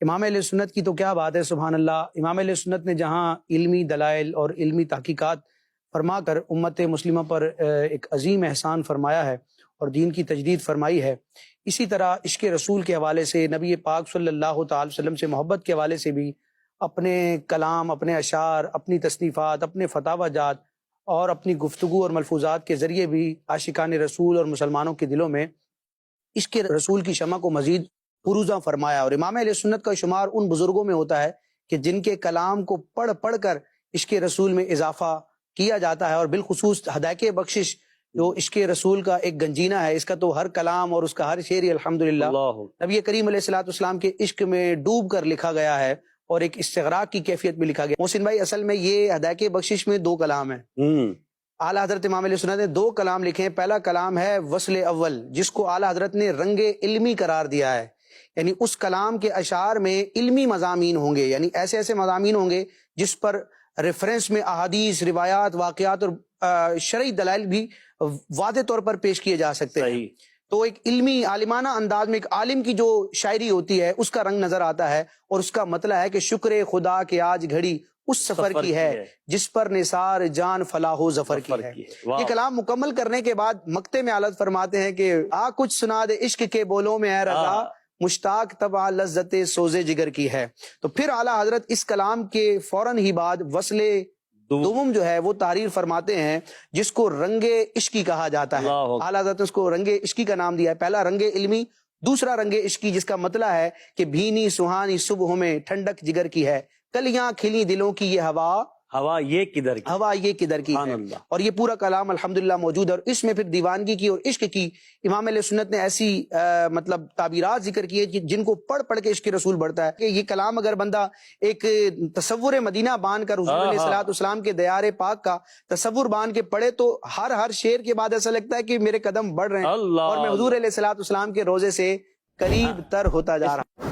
امام اہل سنت کی تو کیا بات ہے، سبحان اللہ۔ امام اہل سنت نے جہاں علمی دلائل اور علمی تحقیقات فرما کر امت مسلمہ پر ایک عظیم احسان فرمایا ہے اور دین کی تجدید فرمائی ہے، اسی طرح عشق رسول کے حوالے سے، نبی پاک صلی اللہ تعالی وسلم سے محبت کے حوالے سے بھی اپنے کلام، اپنے اشعار، اپنی تصنیفات، اپنے فتاوی جات اور اپنی گفتگو اور ملفوظات کے ذریعے بھی عاشقان رسول اور مسلمانوں کے دلوں میں عشق رسول کی شمع کو مزید فروزاں فرمایا۔ اور امام اہل سنت کا شمار ان بزرگوں میں ہوتا ہے کہ جن کے کلام کو پڑھ پڑھ کر عشق رسول میں اضافہ کیا جاتا ہے، اور بالخصوص ہدایت بخشش جو عشق رسول کا ایک گنجینہ ہے، اس کا تو ہر کلام اور اس کا ہر شعر الحمدللہ نبی کریم علیہ الصلوۃ والسلام کے عشق میں ڈوب کر لکھا گیا ہے اور ایک استغراق کی کیفیت میں لکھا گیا۔ محسن بھائی، اصل میں یہ ہدایت بخشش میں دو کلام ہیں۔ اعلیٰ حضرت امام علیہ سنت نے دو کلام لکھے ہیں۔ پہلا کلام ہے وصل اول، جس کو اعلیٰ حضرت نے رنگ علمی قرار دیا ہے، یعنی اس کلام کے اشعار میں علمی مضامین ہوں گے، یعنی ایسے ایسے مضامین ہوں گے جس پر ریفرنس میں احادیث، روایات، واقعات اور شرعی دلائل بھی واضح طور پر پیش کیے جا سکتے ہیں۔ تو ایک علمی عالمانہ انداز میں ایک عالم کی جو شاعری ہوتی ہے اس کا رنگ نظر آتا ہے، اور اس کا مطلب ہے کہ شکر خدا کہ آج گھڑی اس سفر کی ہے جس پر نثار جان فلاح و ظفر کی ہے۔ یہ کلام مکمل کرنے کے بعد مقطع میں اعلیٰ فرماتے ہیں کہ آ کچھ سنا دے عشق کے بولوں میں اے رضا، مشتاق طبع لذت سوز جگر کی ہے۔ تو پھر اعلیٰ حضرت اس کلام کے فوراً ہی بعد وصل دوم جو ہے وہ تحریر فرماتے ہیں، جس کو رنگ عشقی کہا جاتا ہے۔ اعلیٰ حضرت نے اس کو رنگ عشقی کا نام دیا ہے۔ پہلا رنگ علمی، دوسرا رنگ عشقی، جس کا مطلب ہے کہ بھینی سہانی صبح میں ٹھنڈک جگر کی ہے، کلیاں کھلی دلوں کی یہ ہوا یہ کدھر کی ہے۔ اور یہ پورا کلام الحمدللہ موجود ہے، اور اس میں پھر دیوانگی کی اور عشق کی امام علیہ سنت نے ایسی مطلب تعبیرات ذکر کی ہے جن کو پڑھ پڑھ کے عشق رسول بڑھتا ہے کہ یہ کلام اگر بندہ ایک تصور مدینہ بان کر حضور علیہ الصلوۃ والسلام کے دیار پاک کا تصور بان کے پڑھے تو ہر شعر کے بعد ایسا لگتا ہے کہ میرے قدم بڑھ رہے ہیں اور میں حضور علیہ الصلوۃ والسلام کے روضے سے قریب تر ہوتا جا رہا ہوں۔